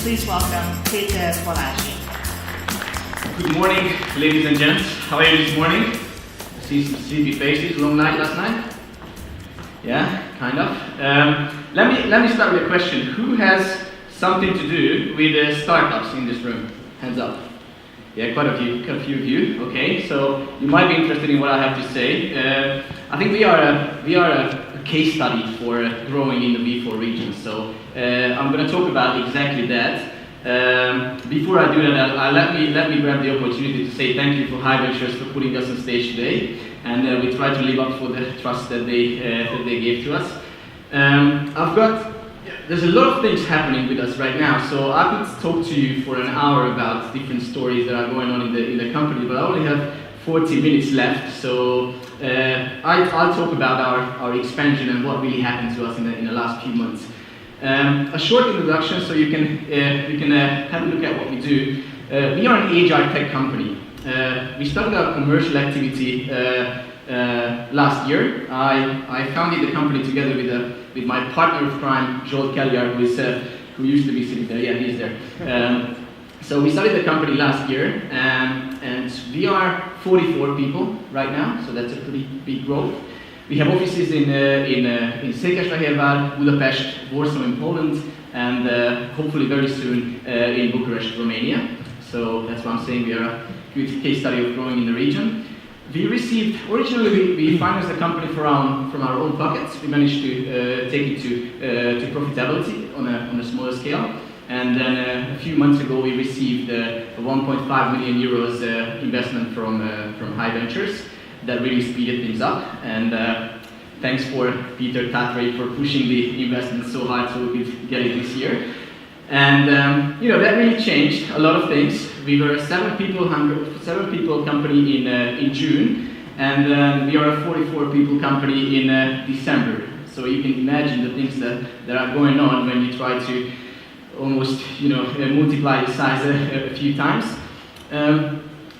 Please welcome Péter Balázsik. Good morning, ladies and gents. How are you this morning? I see some sleepy faces. Long night last night? Yeah, kind of. Let me start with a question. Who has something to do with startups in this room? Hands up. Yeah, quite a few of you. Okay, so you might be interested in what I have to say. I think we are a case study for growing in the V4 region. So I'm going to talk about exactly that. Before I do that, let me grab the opportunity to say thank you for Hiventures for putting us on stage today, and we try to live up for the trust that they gave to us. There's a lot of things happening with us right now, so I could talk to you for an hour about different stories that are going on in the company, but I only have 40 minutes left, so I'll talk about our expansion and what really happened to us in the last few months. A short introduction so you can have a look at what we do. We are an HR tech company. We started our commercial activity last year. I founded the company together with my partner of crime, Joel Kellyar, who used to be sitting there. Yeah, he's there. So we started the company last year, and we are 44 people right now, so that's a pretty big growth. We have offices in Székesfehérvár, Budapest, Warsaw in Poland, and hopefully very soon in Bucharest, Romania. So that's why I'm saying we are a good case study of growing in the region. Originally we financed the company from our own pockets. We managed to take it to profitability on a smaller scale. And then a few months ago we received a 1.5 million euros investment from Hiventures. That really speeded things up, and thanks for Peter Tatray for pushing the investment so hard so we could get it this year. And that really changed a lot of things. We were a 7 people company in June, and we are a 44 people company in December. So you can imagine the things that are going on when you try to almost multiply the size a few times.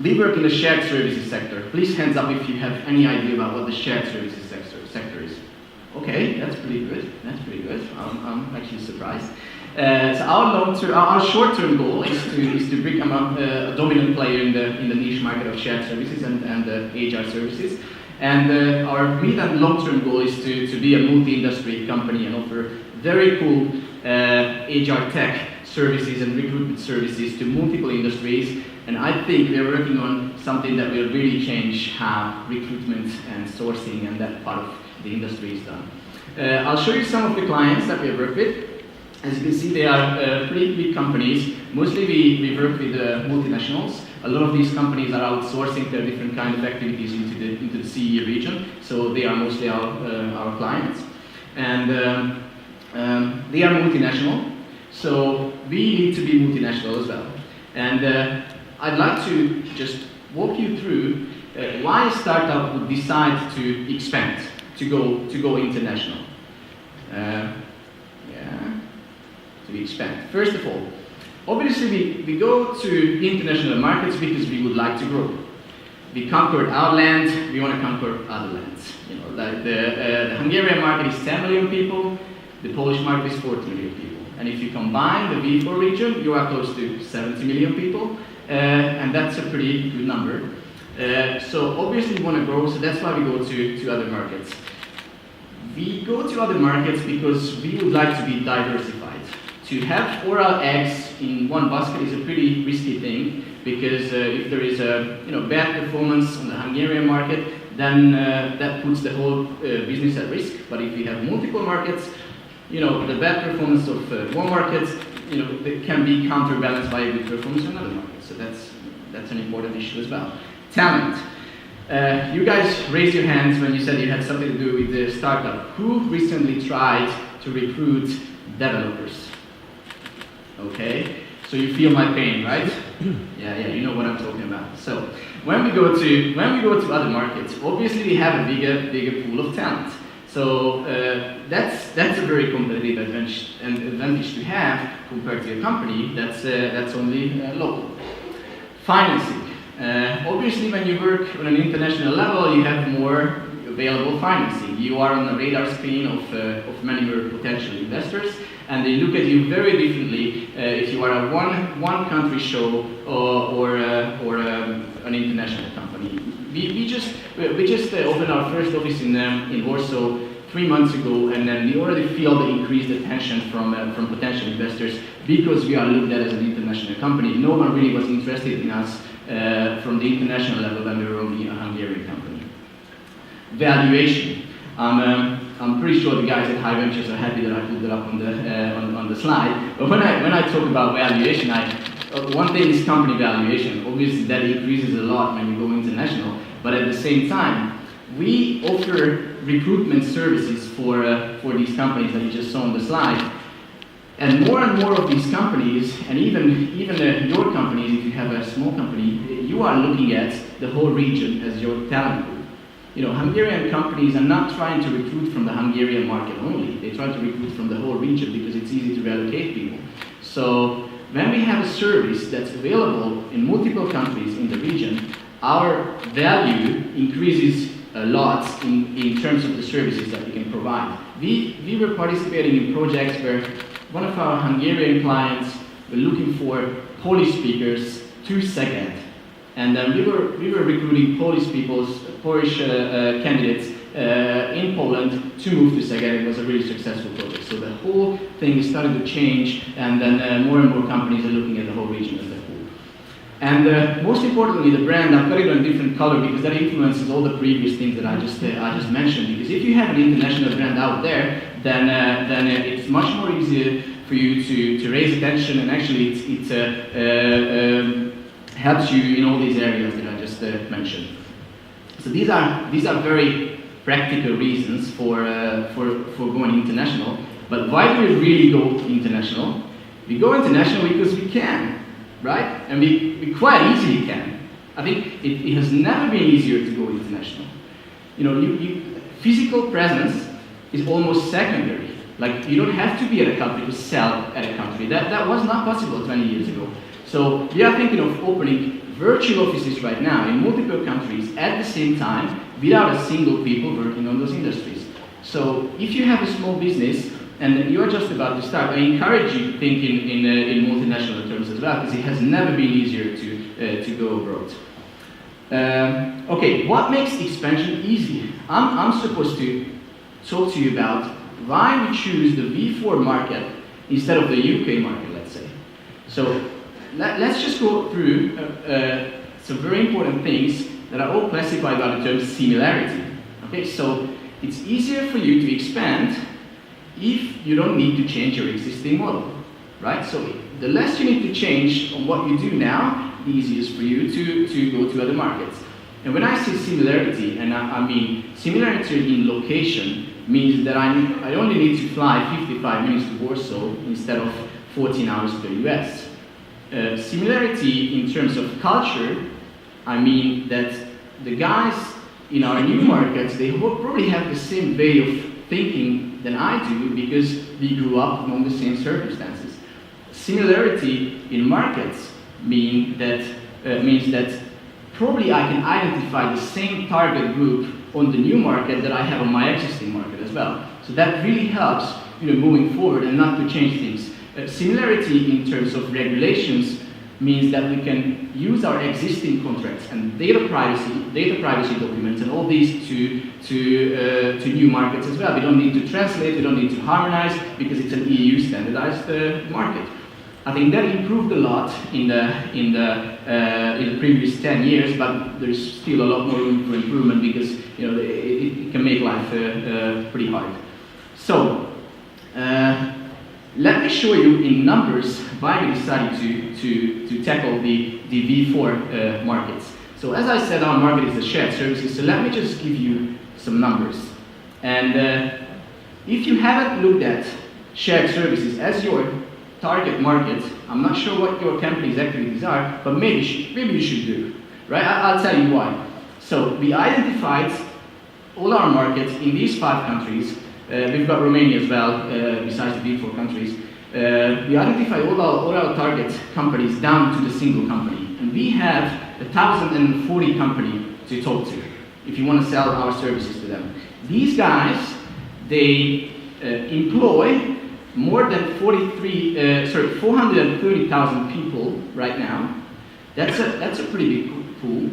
We work in the shared services sector. Please hands up if you have any idea about what the shared services sector is. Okay, that's pretty good. That's pretty good. I'm actually surprised. So our short-term goal is to become a dominant player in the niche market of shared services and HR services. And our mid and long-term goal is to be a multi-industry company and offer very cool HR tech services and recruitment services to multiple industries. And I think we're working on something that will really change how recruitment and sourcing and that part of the industry is done. I'll show you some of the clients that we work with. As you can see, they are pretty big companies. Mostly we work with multinationals. A lot of these companies are outsourcing their different kind of activities into the CE region, so they are mostly our clients. And they are multinational, so we need to be multinational as well. And I'd like to just walk you through why a startup would decide to expand, to go international. To expand. First of all, obviously we go to international markets because we would like to grow. We conquered our land, we want to conquer other lands. Like the Hungarian market is 10 million people, the Polish market is 40 million people. And if you combine the V4 region, you are close to 70 million people. And that's a pretty good number. So obviously we want to grow, so that's why we go to other markets. We go to other markets because we would like to be diversified. To have all our eggs in one basket is a pretty risky thing, because if there is a bad performance on the Hungarian market, then that puts the whole business at risk. But if we have multiple markets, the bad performance of one market, it can be counterbalanced by a good performance on another market. So that's an important issue as well. Talent. You guys raised your hands when you said you had something to do with the startup. Who recently tried to recruit developers? Okay, so you feel my pain, right? Yeah, you know what I'm talking about. So when we go to other markets, obviously we have a bigger pool of talent. So that's a very competitive advantage to have compared to a company that's only local. Financing. Obviously, when you work on an international level, you have more available financing. You are on the radar screen of many more potential investors, and they look at you very differently if you are a one country show or an international company. We just opened our first office in Warsaw 3 months ago, and then we already feel the increased attention from potential investors because we are looked at as an international company. No one really was interested in us from the international level when we were only a Hungarian company. Valuation. I'm pretty sure the guys at Hiventures are happy that I put that up on the slide. But when I talk about valuation, one thing is company valuation. Obviously, that increases a lot when we go international. But at the same time, we offer recruitment services for these companies that you just saw on the slide. And more of these companies, and even your companies, if you have a small company, you are looking at the whole region as your talent pool. You know, Hungarian companies are not trying to recruit from the Hungarian market only. They try to recruit from the whole region because it's easy to relocate people. So when we have a service that's available in multiple countries in the region, our value increases a lot in terms of the services that we can provide. We were participating in projects where one of our Hungarian clients were looking for Polish speakers to Szeged, and we were recruiting Polish candidates in Poland to move to Szeged. It was a really successful project. So the whole thing is starting to change, and then more and more companies are looking at the whole region as a whole. And most importantly, the brand. I've got it on a different color because that influences all the previous things that I just mentioned. Because if you have an international brand out there, then it's much more easier for you to raise attention, and actually it helps you in all these areas that I just mentioned. So these are very practical reasons for going international. But why do we really go international? We go international because we can, right? And we quite easily can. I think it has never been easier to go international. You know, physical presence is almost secondary. Like, you don't have to be at a country to sell at a country. That was not possible 20 years ago. So we are thinking of opening virtual offices right now in multiple countries at the same time without a single people working on those industries. So if you have a small business and you're just about to start, I encourage you to think in multinational terms as well, because it has never been easier to go abroad. Okay, what makes expansion easy? I'm supposed to talk to you about why we choose the V4 market instead of the UK market, let's say. So let's just go through some very important things that are all classified by the term similarity. Okay, so it's easier for you to expand if you don't need to change your existing model, right? So the less you need to change on what you do now, the easier it is for you to go to other markets. And when I say similarity, and I mean similarity in location, means that I only need to fly 55 minutes to Warsaw instead of 14 hours to the US. Similarity in terms of culture, I mean that the guys in our new markets, they probably have the same way of thinking than I do because we grew up among the same circumstances. Similarity in markets means that probably I can identify the same target group on the new market that I have on my existing market as well. So that really helps, moving forward and not to change things. Similarity in terms of regulations means that we can use our existing contracts and data privacy documents and all these to new markets as well. We don't need to translate, we don't need to harmonize because it's an EU standardized market. I think that improved a lot in the previous 10 years, but there's still a lot more room for improvement because it can make life pretty hard. So let me show you in numbers why we decided to tackle the V4 markets. So as I said, our market is the shared services, so let me just give you some numbers. And if you haven't looked at shared services as your target market, I'm not sure what your company's activities are, but maybe you should do, right? I'll tell you why. So we identified all our markets in these 5 countries. We've got Romania as well, besides the V4 countries. We identify all our target companies down to the single company. And we have 1,040 companies to talk to if you want to sell our services to them. These guys, they employ more than 430,000 people right now. That's a pretty big pool.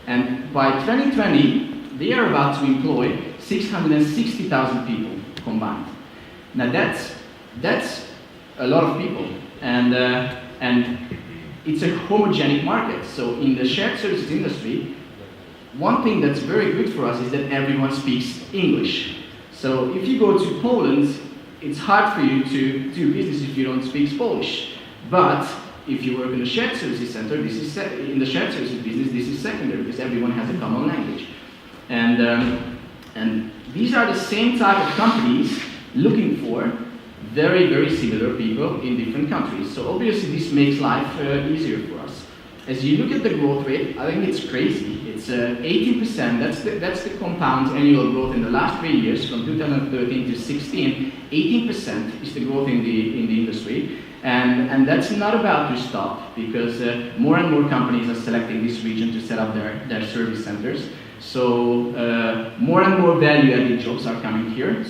And by 2020, they are about to employ 660,000 people combined. Now that's a lot of people, and it's a homogenic market. So in the shared services industry, one thing that's very good for us is that everyone speaks English. So if you go to Poland, it's hard for you to do business if you don't speak Polish. But if you work in a shared services center, in the shared services business, this is secondary because everyone has a common language. And these are the same type of companies looking for very, very similar people in different countries. So obviously this makes life easier for us. As you look at the growth rate, I think it's crazy. It's 18%. That's the compound annual growth in the last 3 years, from 2013 to 16. 18% is the growth in the industry. And that's not about to stop, because more and more companies are selecting this region to set up their service centers. So more and more value-added jobs are coming here.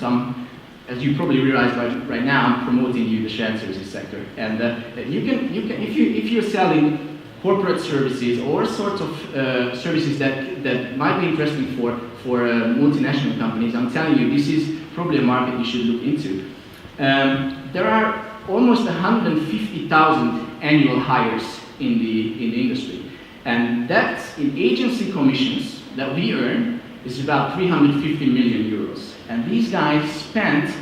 As you probably realize right now, I'm promoting you the shared services sector. And you can if you're selling corporate services or sorts of services that might be interesting for multinational companies, I'm telling you, this is probably a market you should look into. There are almost 150,000 annual hires in the industry, and that's in agency commissions that we earn is about 350 million euros. And these guys spend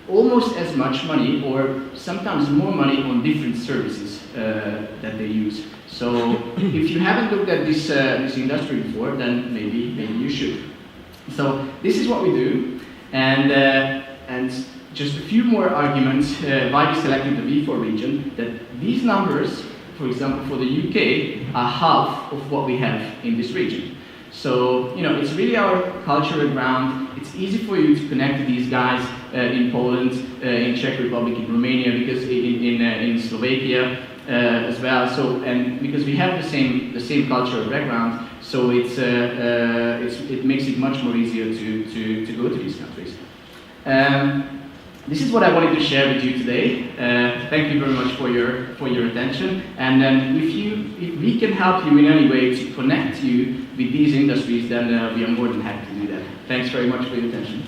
almost as much money, or sometimes more money, on different services that they use. So if you haven't looked at this industry before, then maybe you should. So this is what we do, and just a few more arguments why we selected the V4 region. That these numbers, for example, for the UK, are half of what we have in this region. So, it's really our cultural ground. It's easy for you to connect to these guys in Poland, in Czech Republic, in Romania, because in Slovakia as well. So, and because we have the same cultural background, so it makes it much more easier to go to these countries. This is what I wanted to share with you today. Thank you very much for your attention. And then if we can help you in any way to connect you with these industries, then we are more than happy to do that. Thanks very much for your attention.